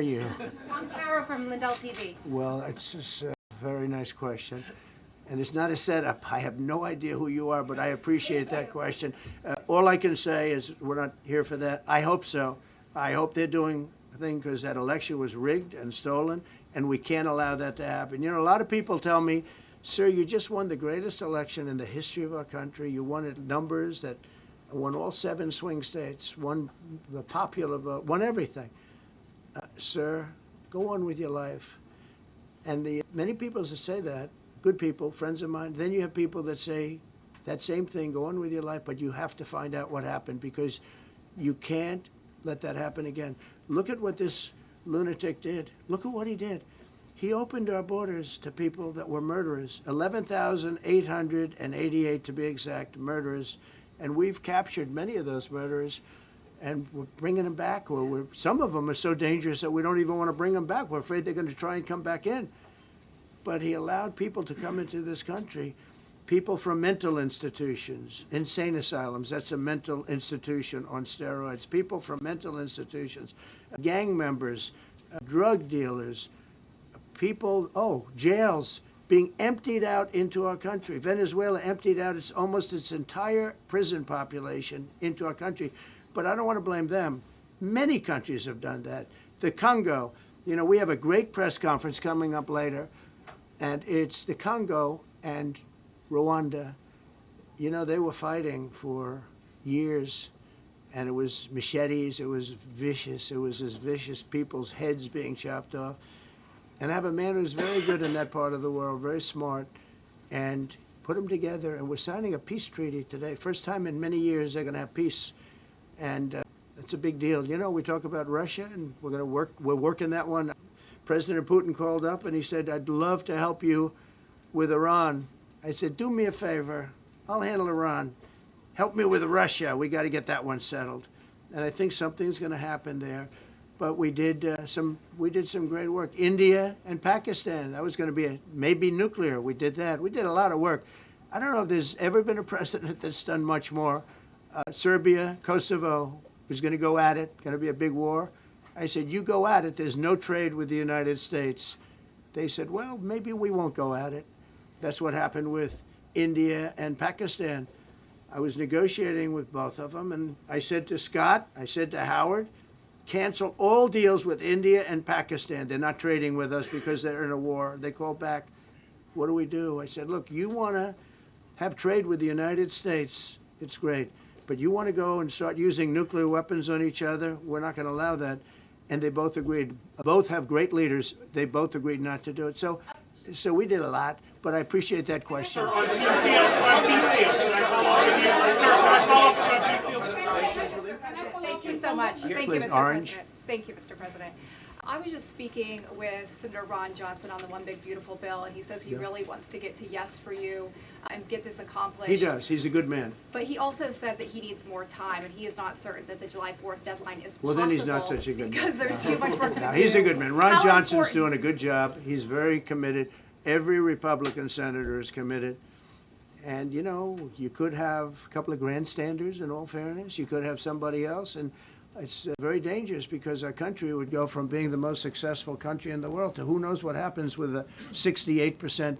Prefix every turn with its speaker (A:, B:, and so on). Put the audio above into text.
A: are you?
B: I'm Clara from Lindell TV.
A: Well, it's just a very nice question. And it's not a setup. I have no idea who you are, but I appreciate that question. All I can say is we're not here for that. I hope so. I hope they're doing a thing because that election was rigged and stolen, and we can't allow that to happen. You know, a lot of people tell me, sir, you just won the greatest election in the history of our country. You won at numbers that won all 7 swing states, won the popular vote, won everything. Sir, go on with your life. And the many people that say that, good people, friends of mine, then you have people that say that same thing, go on with your life, but you have to find out what happened because you can't let that happen again. Look at what this lunatic did. Look at what he did. He opened our borders to people that were murderers, 11,888 to be exact, murderers, and we've captured many of those murderers, and we're bringing them back, or some of them are so dangerous that we don't even want to bring them back. We're afraid they're going to try and come back in. But he allowed people to come into this country, people from mental institutions, insane asylums, that's a mental institution on steroids, people from mental institutions, gang members, drug dealers, people, jails being emptied out into our country. Venezuela emptied out almost its entire prison population into our country. But I don't want to blame them. Many countries have done that. The Congo, you know, we have a great press conference coming up later, and it's the Congo and Rwanda. You know, they were fighting for years, and it was machetes, it was vicious, it was as vicious, people's heads being chopped off. And I have a man who's very good in that part of the world, very smart, and put them together, and we're signing a peace treaty today. First time in many years they're going to have peace, and it's a big deal. You know, we talk about Russia, and we're working that one. President Putin called up and he said, I'd love to help you with Iran. I said, do me a favor. I'll handle Iran. Help me with Russia. We got to get that one settled. And I think something's going to happen there. But we did some great work. India and Pakistan. That was going to be maybe nuclear. We did that. We did a lot of work. I don't know if there's ever been a president that's done much more. Serbia, Kosovo was going to go at it. Going to be a big war. I said, you go at it. There's no trade with the United States. They said, well, maybe we won't go at it. That's what happened with India and Pakistan. I was negotiating with both of them, and I said to Scott, I said to Howard, cancel all deals with India and Pakistan. They're not trading with us because they're in a war. They called back, what do we do? I said, look, you want to have trade with the United States, it's great. But you want to go and start using nuclear weapons on each other, we're not going to allow that. And they both agreed. Both have great leaders. They both agreed not to do it. So we did a lot, but I appreciate that question.
C: Sir, on peace deals, can I follow up with you? Sir, can I follow up on peace deals?
B: Thank you so much. Thank you,
A: please,
B: Mr.
A: Orange.
B: President. Thank you, Mr. President. I was just speaking with Senator Ron Johnson on the One Big Beautiful Bill, and he says he really wants to get to yes for you and get this accomplished.
A: He does. He's a good man.
B: But he also said that he needs more time, and he is not certain that the July 4th deadline is possible.
A: Well, then he's not such a good man.
B: Because there's too much work to do.
A: He's a good man. Ron
B: How
A: Johnson's
B: important-
A: doing a good job. He's very committed. Every Republican senator is committed. And, you know, you could have a couple of grandstanders, in all fairness. You could have somebody else. And it's very dangerous because our country would go from being the most successful country in the world to who knows what happens with a 68%